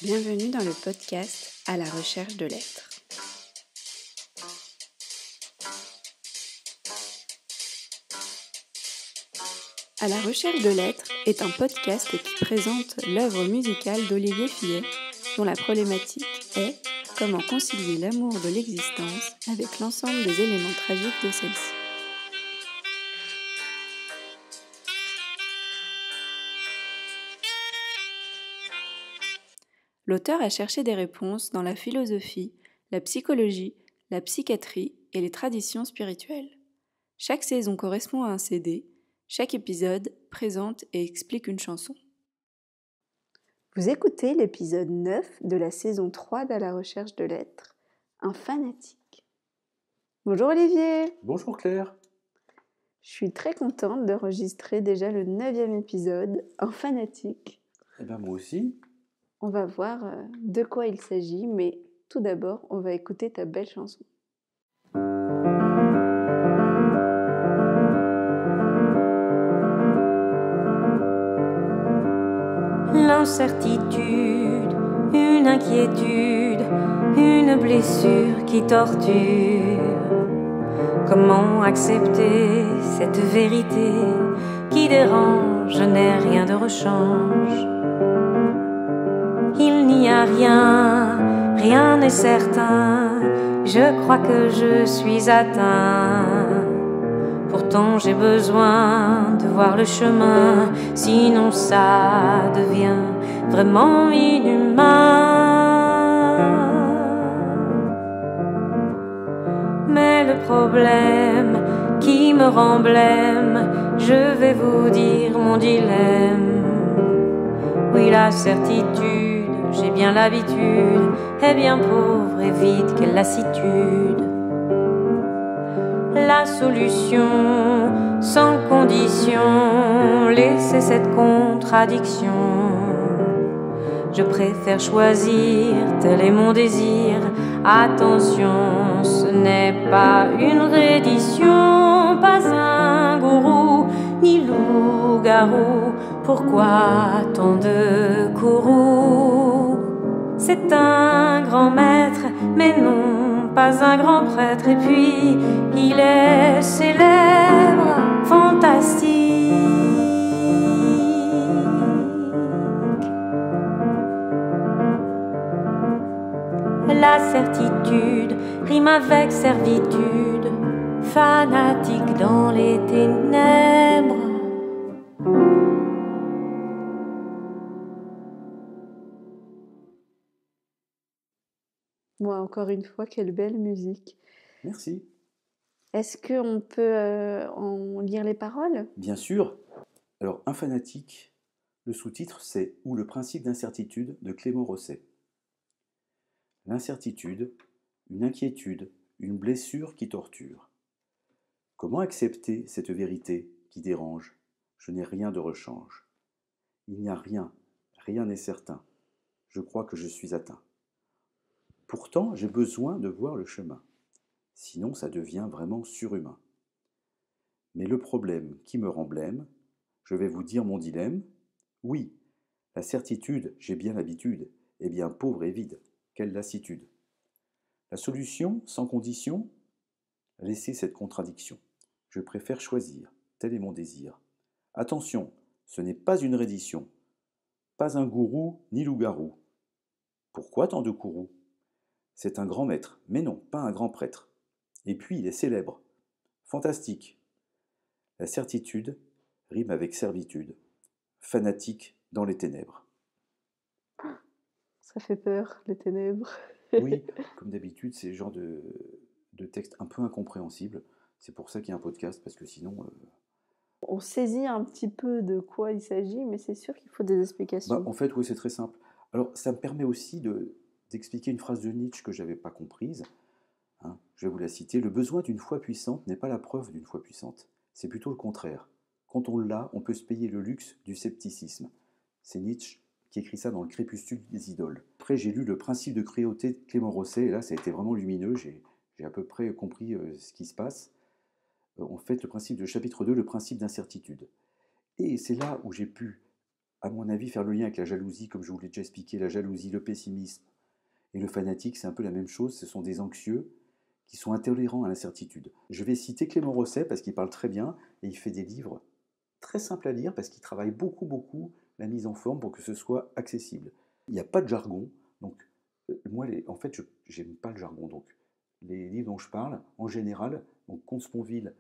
Bienvenue dans le podcast À la recherche de l'être. À la recherche de l'être est un podcast qui présente l'œuvre musicale d'Olivier Fillet, dont la problématique est comment concilier l'amour de l'existence avec l'ensemble des éléments tragiques de celle-ci. L'auteur a cherché des réponses dans la philosophie, la psychologie, la psychiatrie et les traditions spirituelles. Chaque saison correspond à un CD, chaque épisode présente et explique une chanson. Vous écoutez l'épisode 9 de la saison 3 d'À la recherche de l'être, un fanatique. Bonjour Olivier. Bonjour Claire. Je suis très contente d'enregistrer déjà le 9e épisode, un fanatique. Eh bien moi aussi. On va voir de quoi il s'agit, mais tout d'abord, on va écouter ta belle chanson. L'incertitude, une inquiétude, une blessure qui torture. Comment accepter cette vérité qui dérange? Je n'ai rien de rechange. Il n'y a rien, rien n'est certain. Je crois que je suis atteint. Pourtant j'ai besoin de voir le chemin, sinon ça devient vraiment inhumain. Mais le problème qui me rend blême, je vais vous dire mon dilemme. Oui, la certitude, j'ai bien l'habitude, est bien pauvre et vide quelle lassitude. La solution, sans condition, laissez cette contradiction. Je préfère choisir, tel est mon désir. Attention, ce n'est pas une reddition, pas un gourou, ni loup-garou. Pourquoi tant de courroux? C'est un grand maître, mais non, pas un grand prêtre. Et puis, il est célèbre, fantastique. La certitude rime avec servitude, fanatique dans les ténèbres. Moi, encore une fois, quelle belle musique. Merci. Est-ce qu'on peut en lire les paroles? Bien sûr. Alors, un fanatique, le sous-titre c'est « Ou le principe d'incertitude » de Clément Rosset. L'incertitude, une inquiétude, une blessure qui torture. Comment accepter cette vérité qui dérange? Je n'ai rien de rechange. Il n'y a rien, rien n'est certain. Je crois que je suis atteint. Pourtant, j'ai besoin de voir le chemin. Sinon, ça devient vraiment surhumain. Mais le problème qui me rend blême, je vais vous dire mon dilemme. Oui, la certitude, j'ai bien l'habitude, est bien pauvre et vide. Quelle lassitude. La solution, sans condition, laissez cette contradiction. Je préfère choisir, tel est mon désir. Attention, ce n'est pas une reddition, pas un gourou ni loup-garou. Pourquoi tant de courroux? C'est un grand maître, mais non, pas un grand prêtre. Et puis il est célèbre, fantastique. La certitude rime avec servitude, fanatique dans les ténèbres. Ça fait peur, les ténèbres. Oui, comme d'habitude, c'est le genre de texte un peu incompréhensible. C'est pour ça qu'il y a un podcast, parce que sinon... On saisit un petit peu de quoi il s'agit, mais c'est sûr qu'il faut des explications. En fait, oui, c'est très simple. Alors, ça me permet aussi d'expliquer une phrase de Nietzsche que je n'avais pas comprise. Hein, je vais vous la citer. « Le besoin d'une foi puissante n'est pas la preuve d'une foi puissante. C'est plutôt le contraire. Quand on l'a, on peut se payer le luxe du scepticisme. » C'est Nietzsche qui écrit ça dans Le crépuscule des idoles. Après, j'ai lu Le principe de cruauté de Clément Rosset, et là, ça a été vraiment lumineux. J'ai à peu près compris ce qui se passe. En fait, le principe de chapitre 2, le principe d'incertitude. Et c'est là où j'ai pu à mon avis, faire le lien avec la jalousie, comme je vous l'ai déjà expliqué, la jalousie, le pessimisme et le fanatique, c'est un peu la même chose. Ce sont des anxieux qui sont intolérants à l'incertitude. Je vais citer Clément Rosset parce qu'il parle très bien et il fait des livres très simples à lire parce qu'il travaille beaucoup la mise en forme pour que ce soit accessible. Il n'y a pas de jargon, donc moi, en fait, je n'aime pas le jargon. Donc, les livres dont je parle, en général, donc Comte Sponville,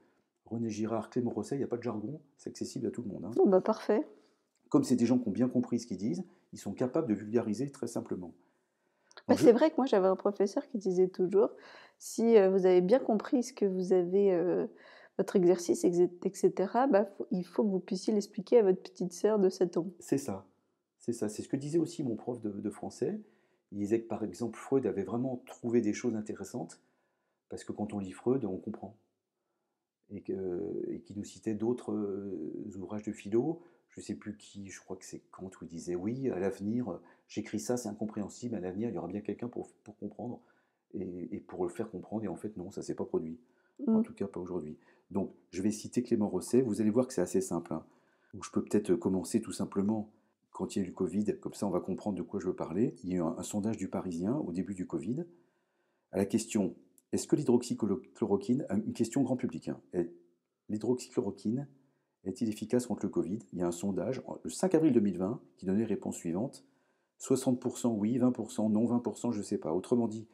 René Girard, Clément Rosset, il n'y a pas de jargon, c'est accessible à tout le monde. Hein. Oh, bah parfait. Comme c'est des gens qui ont bien compris ce qu'ils disent, ils sont capables de vulgariser très simplement. Bah, c'est vrai que moi, j'avais un professeur qui disait toujours, si vous avez bien compris ce que vous avez, votre exercice, etc., bah, il faut que vous puissiez l'expliquer à votre petite sœur de 7 ans. C'est ça. C'est ça. C'est ce que disait aussi mon prof de français. Il disait que, par exemple, Freud avait vraiment trouvé des choses intéressantes, parce que quand on lit Freud, on comprend. Et qu'il nous citait d'autres ouvrages de philo. Je ne sais plus qui, je crois que c'est Kant, où il disait, oui, à l'avenir, j'écris ça, c'est incompréhensible, à l'avenir, il y aura bien quelqu'un pour comprendre, et pour le faire comprendre, et en fait, non, ça ne s'est pas produit. En tout cas, pas aujourd'hui. Donc, je vais citer Clément Rosset, vous allez voir que c'est assez simple. Hein. Donc, je peux peut-être commencer tout simplement quand il y a eu le Covid, comme ça on va comprendre de quoi je veux parler. Il y a eu un sondage du Parisien au début du Covid, à la question, est-ce que l'hydroxychloroquine, une question grand public, hein, l'hydroxychloroquine est-il efficace contre le Covid? Il y a un sondage, le 5 avril 2020, qui donnait les réponses suivantes. 60% oui, 20% non, 20% je ne sais pas. Autrement dit,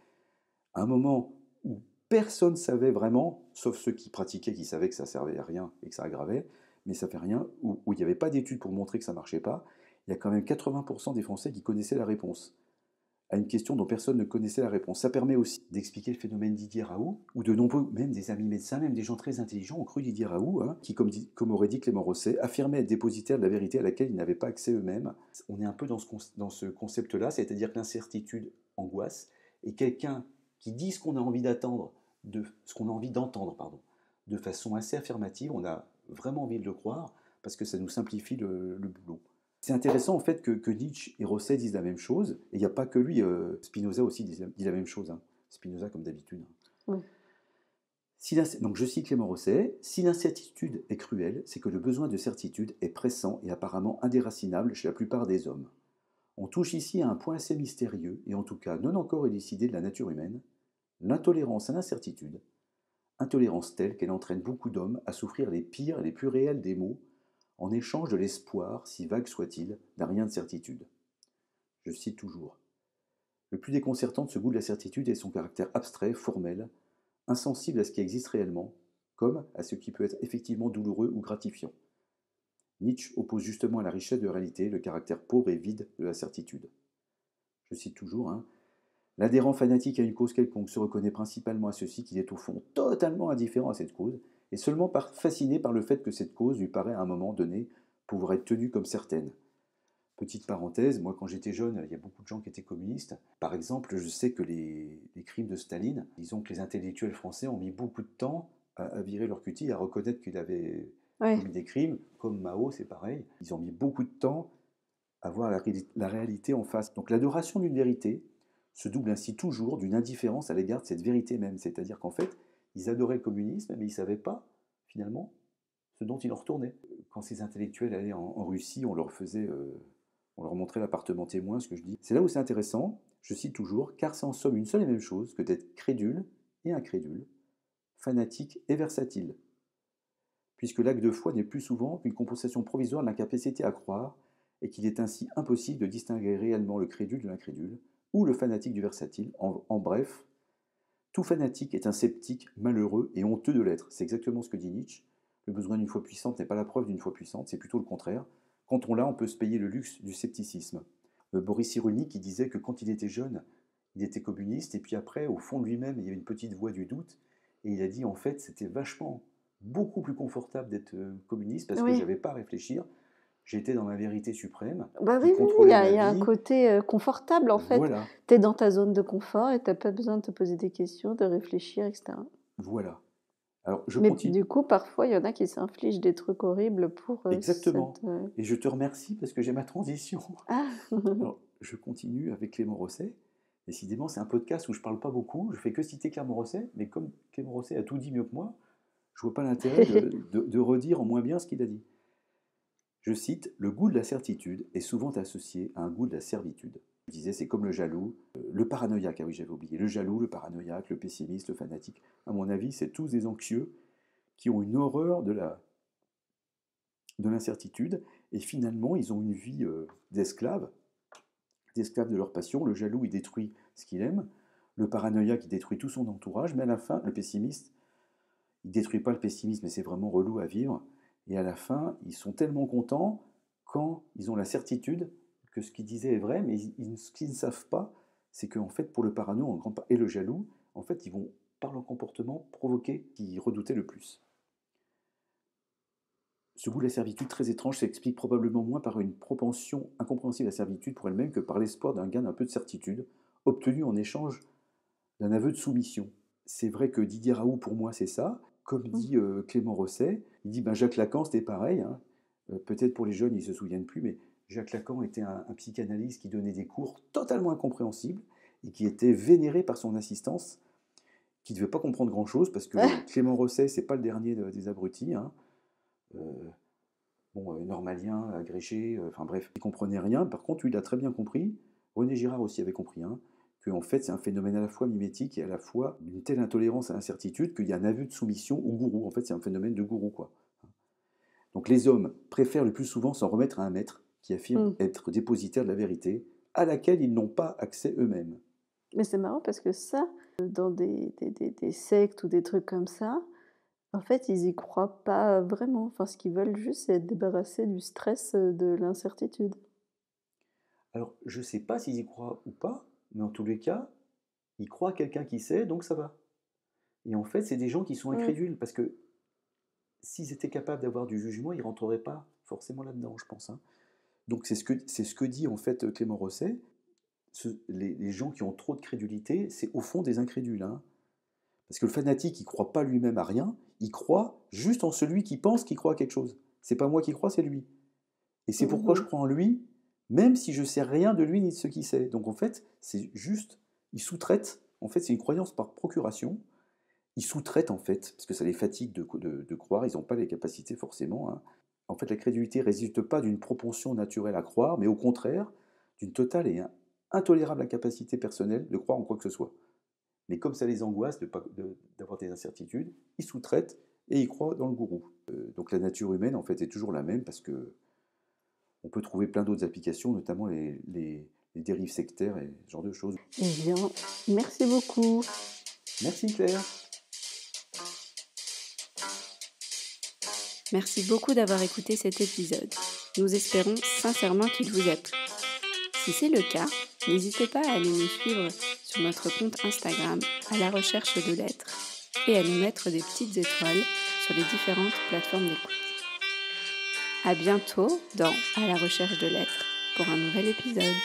à un moment où personne ne savait vraiment, sauf ceux qui pratiquaient, qui savaient que ça ne servait à rien et que ça aggravait, mais ça ne fait rien, où il n'y avait pas d'études pour montrer que ça ne marchait pas, il y a quand même 80% des Français qui connaissaient la réponse à une question dont personne ne connaissait la réponse. Ça permet aussi d'expliquer le phénomène Didier Raoult, où de nombreux, même des amis médecins, même des gens très intelligents, ont cru Didier Raoult, hein, qui, comme aurait dit Clément Rosset, affirmait être dépositaire de la vérité à laquelle ils n'avaient pas accès eux-mêmes. On est un peu dans ce concept-là, c'est-à-dire que l'incertitude angoisse, et quelqu'un qui dit ce qu'on a envie d'entendre, de façon assez affirmative, on a vraiment envie de le croire, parce que ça nous simplifie le boulot. C'est intéressant en fait que Nietzsche et Rosset disent la même chose, et il n'y a pas que lui, Spinoza aussi dit la même chose, hein. Spinoza comme d'habitude. Oui. Donc je cite Clément Rosset, si l'incertitude est cruelle, c'est que le besoin de certitude est pressant et apparemment indéracinable chez la plupart des hommes. On touche ici à un point assez mystérieux, et en tout cas non encore élucidé de la nature humaine, l'intolérance à l'incertitude, intolérance telle qu'elle entraîne beaucoup d'hommes à souffrir les pires et les plus réels des maux, en échange de l'espoir, si vague soit-il, d'un rien de certitude. Je cite toujours. Le plus déconcertant de ce goût de la certitude est son caractère abstrait, formel, insensible à ce qui existe réellement, comme à ce qui peut être effectivement douloureux ou gratifiant. Nietzsche oppose justement à la richesse de la réalité le caractère pauvre et vide de la certitude. Je cite toujours, hein, l'adhérent fanatique à une cause quelconque se reconnaît principalement à ceci qu'il est au fond totalement indifférent à cette cause, et seulement fasciné par le fait que cette cause lui paraît à un moment donné pouvoir être tenue comme certaine. Petite parenthèse, moi quand j'étais jeune, il y a beaucoup de gens qui étaient communistes. Par exemple, je sais que les crimes de Staline, disons que les intellectuels français ont mis beaucoup de temps à virer leur cutie, à reconnaître qu'il avait commis des crimes, comme Mao, c'est pareil. Ils ont mis beaucoup de temps à voir la réalité en face. Donc l'adoration d'une vérité se double ainsi toujours d'une indifférence à l'égard de cette vérité même. C'est-à-dire qu'en fait, ils adoraient le communisme, mais ils ne savaient pas, finalement, ce dont ils en retournaient. Quand ces intellectuels allaient en Russie, on leur montrait l'appartement témoin, ce que je dis. C'est là où c'est intéressant, je cite toujours, car c'est en somme une seule et même chose que d'être crédule et incrédule, fanatique et versatile. Puisque l'acte de foi n'est plus souvent qu'une compensation provisoire de l'incapacité à croire, et qu'il est ainsi impossible de distinguer réellement le crédule de l'incrédule, ou le fanatique du versatile. En bref, tout fanatique est un sceptique malheureux et honteux de l'être. C'est exactement ce que dit Nietzsche. Le besoin d'une foi puissante n'est pas la preuve d'une foi puissante, c'est plutôt le contraire. Quand on l'a, on peut se payer le luxe du scepticisme. Boris Cyrulnik qui disait que quand il était jeune, il était communiste, et puis après, au fond de lui-même, il y avait une petite voix du doute, et il a dit en fait, c'était beaucoup plus confortable d'être communiste, parce que je n'avais pas à réfléchir. J'étais dans ma vérité suprême. Bah oui, il y a un côté confortable en fait. Voilà. Tu es dans ta zone de confort et tu n'as pas besoin de te poser des questions, de réfléchir, etc. Voilà. Alors, Mais du coup, parfois, il y en a qui s'infligent des trucs horribles pour... Exactement. Et je te remercie parce que j'ai ma transition. Ah. Alors, je continue avec Clément Rosset. Décidément, c'est un podcast où je ne parle pas beaucoup. Je ne fais que citer Clément Rosset. Mais comme Clément Rosset a tout dit mieux que moi, je ne vois pas l'intérêt de redire en moins bien ce qu'il a dit. Je cite, « Le goût de la certitude est souvent associé à un goût de la servitude. » Je disais, c'est comme le jaloux, le paranoïaque, ah oui j'avais oublié, le jaloux, le paranoïaque, le pessimiste, le fanatique. À mon avis, c'est tous des anxieux qui ont une horreur de l'incertitude, et finalement, ils ont une vie d'esclaves de leur passion. Le jaloux, il détruit ce qu'il aime, le paranoïaque, il détruit tout son entourage, mais à la fin, le pessimiste, il ne détruit pas le pessimisme, mais c'est vraiment relou à vivre, et à la fin, ils sont tellement contents quand ils ont la certitude que ce qu'ils disaient est vrai, mais ce qu'ils ne savent pas, c'est qu'en fait, pour le parano et le jaloux, en fait, ils vont, par leur comportement, provoquer ce qu'ils redoutaient le plus. Ce goût de la servitude très étrange s'explique probablement moins par une propension incompréhensible à la servitude pour elle-même que par l'espoir d'un gain d'un peu de certitude, obtenu en échange d'un aveu de soumission. C'est vrai que Didier Raoult, pour moi, c'est ça. Comme dit Clément Rosset, il dit Jacques Lacan, c'était pareil. Hein. Peut-être pour les jeunes, ils ne se souviennent plus, mais Jacques Lacan était un psychanalyste qui donnait des cours totalement incompréhensibles et qui était vénéré par son assistance, qui ne devait pas comprendre grand-chose, parce que Clément Rosset, c'est pas le dernier des abrutis. Hein. Normalien, agrégé, enfin bref, il ne comprenait rien. Par contre, lui, il a très bien compris. René Girard aussi avait compris, hein, que en fait, c'est un phénomène à la fois mimétique et à la fois d'une telle intolérance à l'incertitude qu'il y a un aveu de soumission au gourou. En fait, c'est un phénomène de gourou, quoi. Donc les hommes préfèrent le plus souvent s'en remettre à un maître qui affirme être dépositaire de la vérité, à laquelle ils n'ont pas accès eux-mêmes. Mais c'est marrant parce que ça, dans des sectes ou des trucs comme ça, en fait, ils y croient pas vraiment. Enfin, ce qu'ils veulent juste, c'est être débarrassés du stress de l'incertitude. Alors, je ne sais pas s'ils y croient ou pas, mais en tous les cas, ils croient à quelqu'un qui sait, donc ça va. Et en fait, c'est des gens qui sont incrédules, parce que s'ils étaient capables d'avoir du jugement, ils ne rentreraient pas forcément là-dedans, je pense. Hein. Donc c'est ce que dit en fait Clément Rosset. Les gens qui ont trop de crédulité, c'est au fond des incrédules. Hein. Parce que le fanatique, il ne croit pas lui-même à rien, il croit juste en celui qui pense qu'il croit à quelque chose. C'est pas moi qui crois, c'est lui. Et c'est pourquoi je crois en lui, même si je ne sais rien de lui ni de ce qu'il sait. Donc en fait, c'est juste, il sous-traite, en fait c'est une croyance par procuration, ils sous-traitent en fait, parce que ça les fatigue de croire, ils n'ont pas les capacités forcément. Hein. En fait, la crédulité ne résulte pas d'une propension naturelle à croire, mais au contraire, d'une totale et intolérable incapacité personnelle de croire en quoi que ce soit. Mais comme ça les angoisse d'avoir des incertitudes, ils sous-traitent et ils croient dans le gourou. Donc la nature humaine, en fait, est toujours la même, parce que on peut trouver plein d'autres applications, notamment les dérives sectaires et ce genre de choses. Eh bien, merci beaucoup. Merci Claire. Merci beaucoup d'avoir écouté cet épisode. Nous espérons sincèrement qu'il vous a plu. Si c'est le cas, n'hésitez pas à aller nous suivre sur notre compte Instagram à la recherche de lettres et à nous mettre des petites étoiles sur les différentes plateformes d'écoute. À bientôt dans À la recherche de lettres pour un nouvel épisode.